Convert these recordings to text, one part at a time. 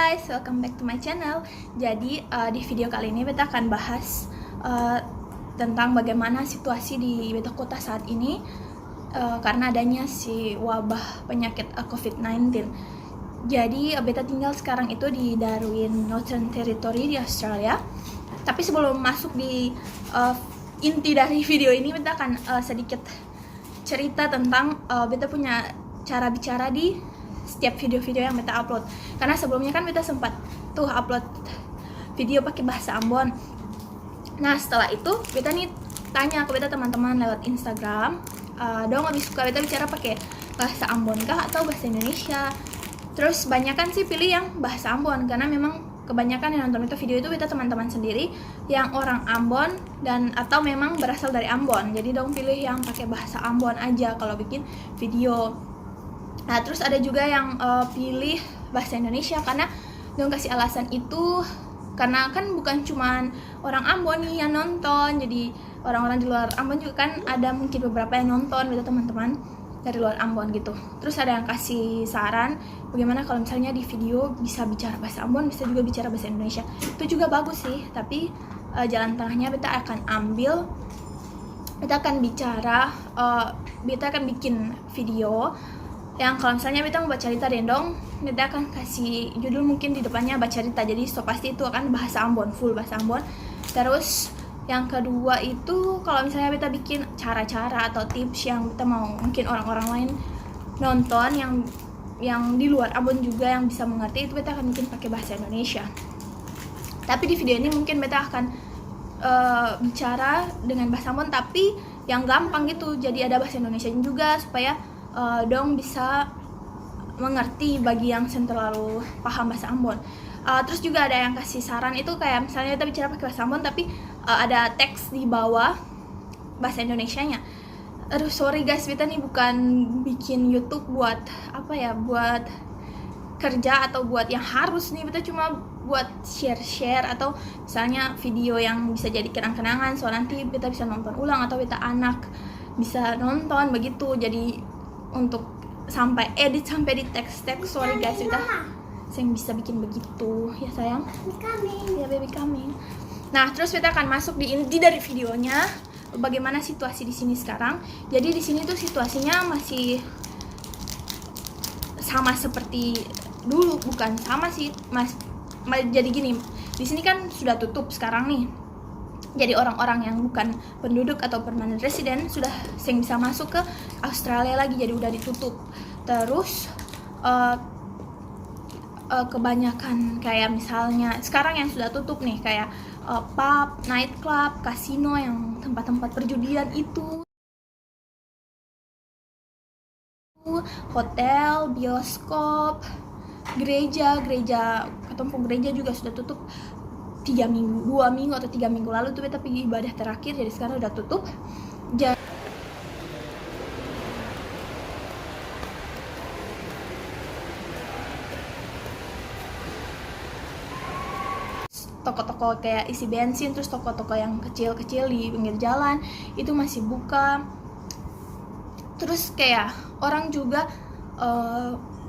guys, welcome back to my channel. Jadi di video kali ini beta akan bahas tentang bagaimana situasi di beta kota saat ini karena adanya si wabah penyakit COVID-19. Jadi beta tinggal sekarang itu di Darwin, Northern Territory di Australia. Tapi sebelum masuk di inti dari video ini, beta akan sedikit cerita tentang beta punya cara bicara di setiap video-video yang beta upload. Karena sebelumnya kan beta sempat tuh upload video pakai bahasa Ambon. Nah setelah itu beta nih tanya ke beta teman-teman lewat Instagram, dong lebih suka beta bicara pakai bahasa Ambon kah atau bahasa Indonesia? Terus banyakan sih pilih yang bahasa Ambon, karena memang kebanyakan yang nonton itu video itu beta teman-teman sendiri yang orang Ambon dan atau memang berasal dari Ambon. Jadi dong pilih yang pakai bahasa Ambon aja kalau bikin video. Nah terus ada juga yang pilih bahasa Indonesia karena dong kasih alasan itu karena kan bukan cuman orang Ambon nih yang nonton, jadi orang-orang di luar Ambon juga kan ada mungkin beberapa yang nonton gitu teman-teman dari luar Ambon gitu. Terus ada yang kasih saran bagaimana kalau misalnya di video bisa bicara bahasa Ambon, bisa juga bicara bahasa Indonesia. Itu juga bagus sih, tapi jalan tengahnya beta akan ambil, beta akan bicara, beta akan bikin video yang kalau misalnya beta mau baca cerita dendong, beta akan kasih judul mungkin di depannya baca cerita, jadi so pasti itu akan bahasa Ambon, full bahasa Ambon. Terus yang kedua itu kalau misalnya beta bikin cara-cara atau tips yang beta mau mungkin orang-orang lain nonton yang di luar Ambon juga yang bisa mengerti, itu beta akan bikin pakai bahasa Indonesia. Tapi di video ini mungkin beta akan bicara dengan bahasa Ambon tapi yang gampang gitu, jadi ada bahasa Indonesia juga supaya dong bisa mengerti bagi yang terlalu paham bahasa Ambon. Terus juga ada yang kasih saran itu kayak misalnya kita bicara pakai bahasa Ambon tapi ada teks di bawah bahasa Indonesianya. Aduh sorry guys, kita nih bukan bikin YouTube buat apa ya, buat kerja atau buat yang harus nih, kita cuma buat share atau misalnya video yang bisa jadi kenang-kenangan, so nanti kita bisa nonton ulang atau kita anak bisa nonton begitu. Jadi untuk sampai edit sampai di teks-teks, sorry guys, kita yang bisa bikin begitu ya sayang. Ya baby coming. Nah terus kita akan masuk di inti dari videonya, bagaimana situasi di sini sekarang. Jadi di sini tuh situasinya masih sama seperti dulu, bukan sama sih mas. Jadi gini, di sini kan sudah tutup sekarang nih. Jadi orang-orang yang bukan penduduk atau permanent resident sudah yang bisa masuk ke Australia lagi, jadi udah ditutup. Terus kebanyakan kayak misalnya sekarang yang sudah tutup nih kayak pub, nightclub, kasino, yang tempat-tempat perjudian itu, hotel, bioskop, gereja ketemu gereja juga sudah tutup 2 minggu atau 3 minggu lalu tuh beta pergi ibadah terakhir, jadi sekarang udah tutup. Toko-toko kayak isi bensin, terus toko-toko yang kecil-kecil di pinggir jalan itu masih buka. Terus kayak orang juga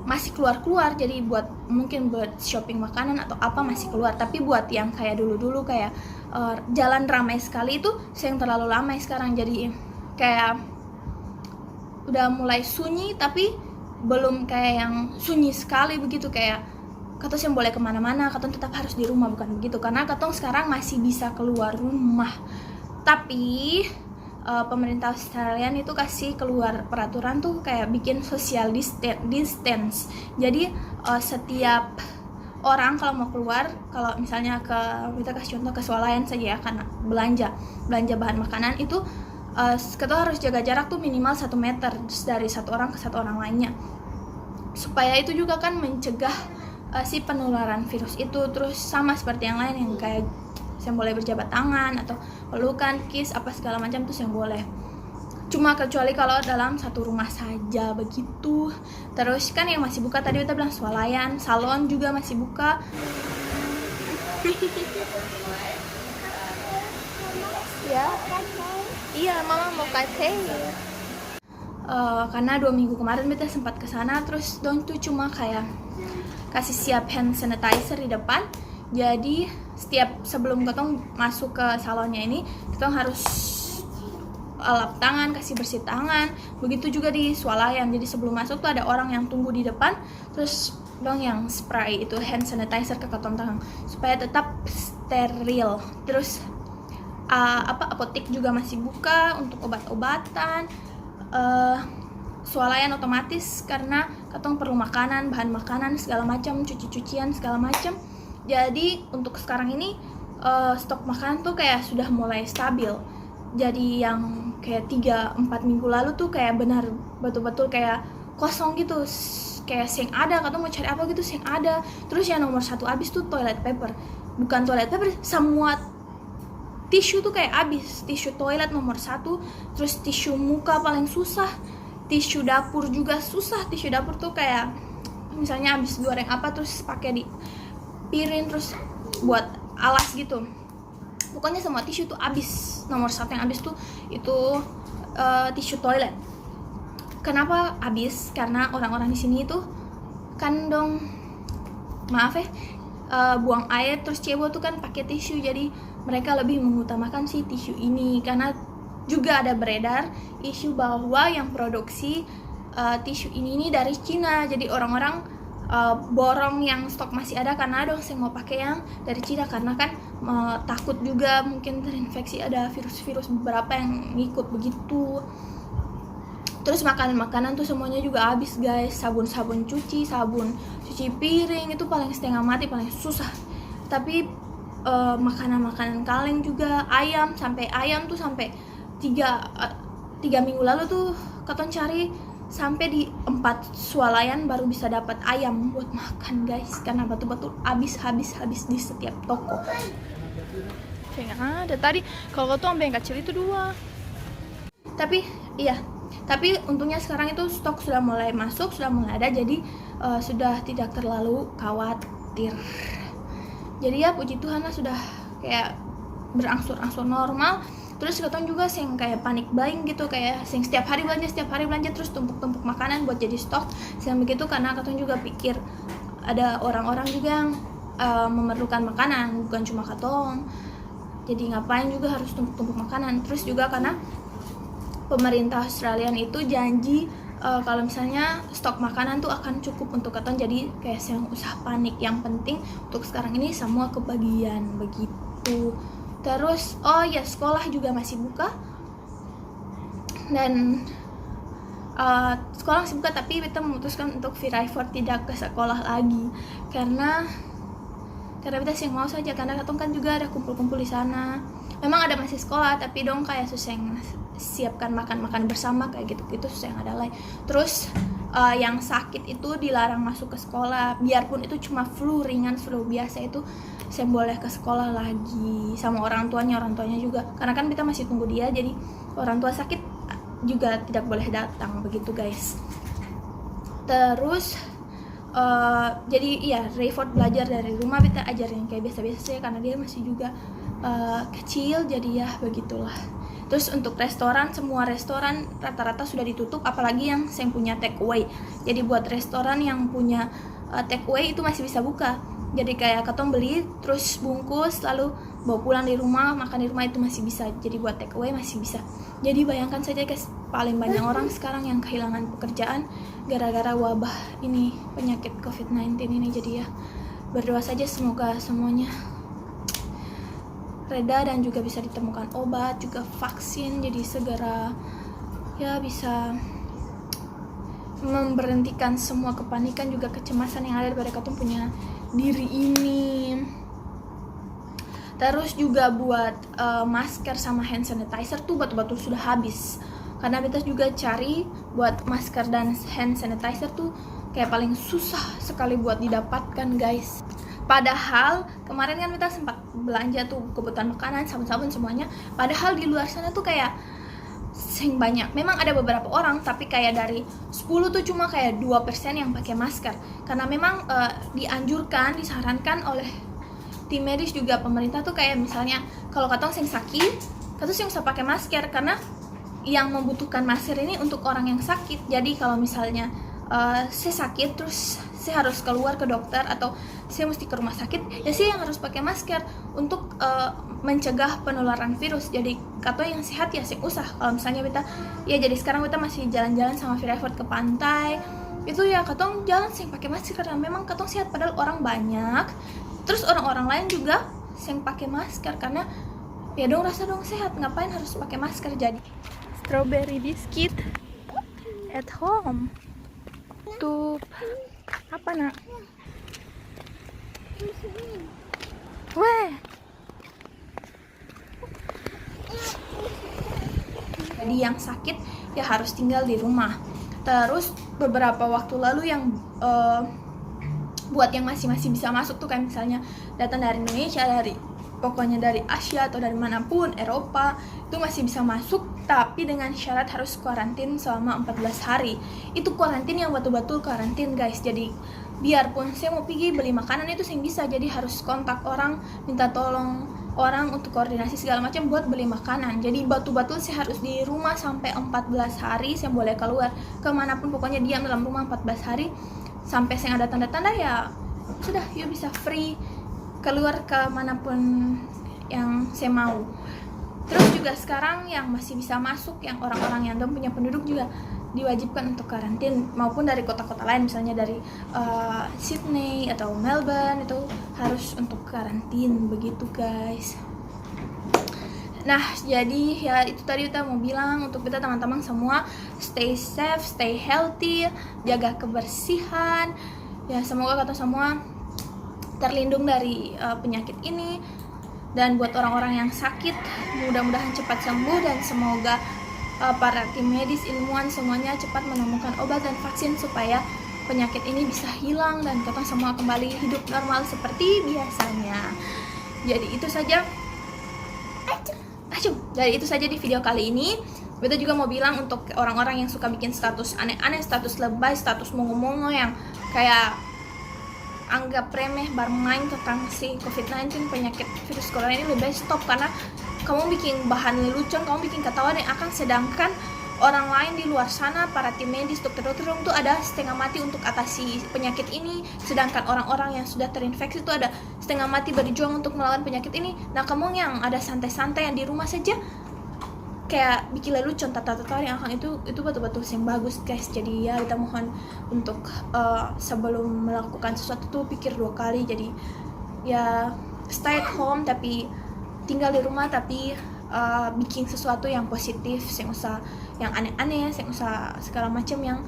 masih keluar-keluar, jadi mungkin buat shopping makanan atau apa masih keluar. Tapi buat yang kayak dulu-dulu kayak jalan ramai sekali itu yang terlalu ramai sekarang, jadi kayak udah mulai sunyi tapi belum kayak yang sunyi sekali begitu. Kayak katong yang boleh kemana-mana, katong tetap harus di rumah, bukan begitu, karena katong sekarang masih bisa keluar rumah. Tapi pemerintah Australia itu kasih keluar peraturan tuh kayak bikin social distance. Jadi setiap orang kalau mau keluar, kalau misalnya kita kasih contoh ke swalayan saja ya, karena belanja bahan makanan itu kita harus jaga jarak tuh minimal 1 meter dari satu orang ke satu orang lainnya, supaya itu juga kan mencegah si penularan virus itu. Terus sama seperti yang lain yang kayak yang boleh berjabat tangan atau pelukan, kiss, apa segala macam tuh yang boleh. Cuma kecuali kalau dalam satu rumah saja begitu. Terus kan yang masih buka tadi kita bilang swalayan, salon juga masih buka. Ya, iya mama mau kate. karena 2 minggu kemarin beta sempat ke sana, terus dong tuh cuma kayak kasih siap hand sanitizer di depan. Jadi setiap sebelum ketong masuk ke salonnya ini, ketong harus lap tangan, kasih bersih tangan. Begitu juga di swalayan. Jadi sebelum masuk tuh ada orang yang tunggu di depan, terus dong yang spray itu hand sanitizer ke ketong tangan supaya tetap steril. Terus apotek juga masih buka untuk obat-obatan. Swalayan otomatis karena ketong perlu makanan, bahan makanan segala macam, cuci-cucian segala macam. Jadi untuk sekarang ini stok makanan tuh kayak sudah mulai stabil. Jadi yang kayak 3-4 minggu lalu tuh kayak benar betul-betul kayak kosong gitu, kayak sing ada, ketong mau cari apa gitu sing ada. Terus yang nomor 1 habis tuh toilet paper, bukan toilet paper, semua tisu tuh kayak habis. Tisu toilet nomor 1, terus tisu muka paling susah, tisu dapur juga susah. Tisu dapur tuh kayak misalnya habis goreng apa terus pakai di piring terus buat alas gitu. Pokoknya semua tisu tuh habis. Nomor 1 yang habis tuh itu tisu toilet. Kenapa habis? Karena orang-orang di sini tuh kan dong, maaf ya, buang air terus cebol tuh kan pakai tisu. Jadi mereka lebih mengutamakan si tisu ini, karena juga ada beredar isu bahwa yang produksi tisu ini dari Cina. Jadi orang-orang borong yang stok masih ada karena dong saya mau pakai yang dari Cina, karena kan takut juga mungkin terinfeksi, ada virus-virus beberapa yang ngikut begitu. Terus makanan-makanan tuh semuanya juga habis guys. Sabun-sabun cuci, sabun cuci piring itu paling setengah mati, paling susah. Tapi makanan-makanan kaleng juga, ayam tuh sampai 3 minggu lalu tuh ketong cari sampai di 4 swalayan baru bisa dapat ayam buat makan guys, karena betul-betul habis di setiap toko. Kayak ada tadi kalau tuh ambil yang kecil itu 2. Tapi untungnya sekarang itu stok sudah mulai masuk, sudah mulai ada, jadi sudah tidak terlalu khawatir. Jadi ya puji Tuhan lah, sudah kayak berangsur-angsur normal. Terus ketong juga sing kayak panik buying gitu, kayak sing setiap hari belanja terus tumpuk-tumpuk makanan buat jadi stok. Sing begitu karena ketong juga pikir ada orang-orang juga yang memerlukan makanan, bukan cuma ketong. Jadi ngapain juga harus tumpuk-tumpuk makanan. Terus juga karena pemerintah Australian itu janji kalau misalnya stok makanan tuh akan cukup untuk ketong, jadi kayak yang usah panik. Yang penting untuk sekarang ini semua kebagian begitu. Terus sekolah juga masih buka, dan sekolah masih buka, tapi kita memutuskan untuk Viraifort tidak ke sekolah lagi karena kita sih mau saja, karena katong kan juga ada kumpul-kumpul di sana. Memang ada masih sekolah, tapi dong kayak susah yang siapkan makan bersama kayak gitu susah yang ada lain. Terus yang sakit itu dilarang masuk ke sekolah, biarpun itu cuma flu ringan, flu biasa itu saya boleh ke sekolah lagi sama orang tuanya juga, karena kan kita masih tunggu dia, jadi orang tua sakit juga tidak boleh datang begitu guys. Terus jadi ya Rayford belajar dari rumah, kita ajarin kayak biasa-biasa sih karena dia masih juga kecil, jadi ya begitulah. Terus untuk restoran, semua restoran rata-rata sudah ditutup, apalagi yang punya take away. Jadi buat restoran yang punya take away itu masih bisa buka. Jadi kayak ketong beli terus bungkus lalu bawa pulang di rumah, makan di rumah itu masih bisa. Jadi buat take away masih bisa. Jadi bayangkan saja guys, paling banyak orang sekarang yang kehilangan pekerjaan gara-gara wabah ini, penyakit COVID-19 ini. Jadi ya berdoa saja semoga semuanya reda dan juga bisa ditemukan obat, juga vaksin, jadi segera ya bisa memberhentikan semua kepanikan juga kecemasan yang ada pada ketong punya diri ini. Terus juga buat masker sama hand sanitizer tuh betul-betul sudah habis, karena kita juga cari buat masker dan hand sanitizer tuh kayak paling susah sekali buat didapatkan guys. Padahal kemarin kan kita sempat belanja tuh kebutuhan makanan, sabun-sabun semuanya. Padahal di luar sana tuh kayak sing banyak. Memang ada beberapa orang, tapi kayak dari 10 tuh cuma kayak 2% yang pakai masker. Karena memang dianjurkan, disarankan oleh tim medis juga pemerintah tuh kayak misalnya kalau katong sing sakit, katong sing usah pakai masker karena yang membutuhkan masker ini untuk orang yang sakit. Jadi kalau misalnya saya sakit terus saya harus keluar ke dokter atau saya mesti ke rumah sakit, ya saya yang harus pakai masker untuk mencegah penularan virus. Jadi katanya yang sehat ya saya usah. Kalau misalnya kita ya jadi sekarang kita masih jalan-jalan sama Fireford ke pantai, itu ya katong jalan sih pakai masker karena memang katong sehat, padahal orang banyak. Terus orang-orang lain juga yang pakai masker karena ya dong rasa dong sehat, ngapain harus pakai masker. Jadi strawberry biscuit at home tuh apa nak? Weh. Jadi yang sakit ya harus tinggal di rumah. Terus beberapa waktu lalu yang buat yang masih bisa masuk tuh kan misalnya datang dari Indonesia, dari pokoknya dari Asia atau dari manapun, Eropa, itu masih bisa masuk, tapi dengan syarat harus karantin selama 14 hari. Itu karantin yang betul-betul karantin guys. Jadi biarpun saya mau pergi beli makanan itu saya bisa, jadi harus kontak orang, minta tolong orang untuk koordinasi segala macam buat beli makanan. Jadi betul-betul saya harus di rumah sampai 14 hari, saya boleh keluar kemanapun, pokoknya diam dalam rumah 14 hari. Sampai saya ada tanda-tanda ya sudah, you bisa free keluar ke manapun yang saya mau. Terus juga sekarang yang masih bisa masuk, yang orang-orang yang belum punya penduduk juga diwajibkan untuk karantin, maupun dari kota-kota lain misalnya dari Sydney atau Melbourne, itu harus untuk karantin begitu guys. Nah jadi ya itu tadi kita mau bilang untuk kita teman-teman semua, stay safe, stay healthy, jaga kebersihan ya, semoga kita semua terlindung dari penyakit ini. Dan buat orang-orang yang sakit, mudah-mudahan cepat sembuh, dan semoga para tim medis, ilmuwan semuanya cepat menemukan obat dan vaksin supaya penyakit ini bisa hilang dan kita semua kembali hidup normal seperti biasanya. Jadi itu saja. Jadi itu saja di video kali ini. Beta juga mau bilang untuk orang-orang yang suka bikin status aneh-aneh, status lebay, status mongo-mongo yang kayak anggap remeh bermain tentang si COVID-19, penyakit virus corona ini, lebih stop, karena kamu bikin bahan lelucon, kamu bikin ketawa dan akan, sedangkan orang lain di luar sana, para tim medis, dokter-dokter itu ada setengah mati untuk atasi penyakit ini, sedangkan orang-orang yang sudah terinfeksi itu ada setengah mati berjuang untuk melawan penyakit ini. Nah kamu yang ada santai-santai yang di rumah saja kayak bikin lelucon, tata-tata yang akan itu betul-betul yang bagus guys. Jadi ya kita mohon untuk sebelum melakukan sesuatu tuh pikir 2 kali. Jadi ya stay at home, tapi tinggal di rumah, tapi bikin sesuatu yang positif, yang usah yang aneh-aneh, yang usah segala macam yang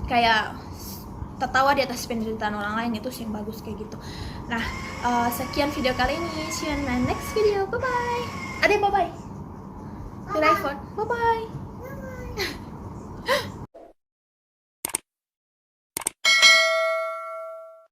kayak tertawa di atas penderitaan orang lain, itu yang bagus kayak gitu. Nah sekian video kali ini, see you in my next video, bye bye. Ade bye bye. Bye bye.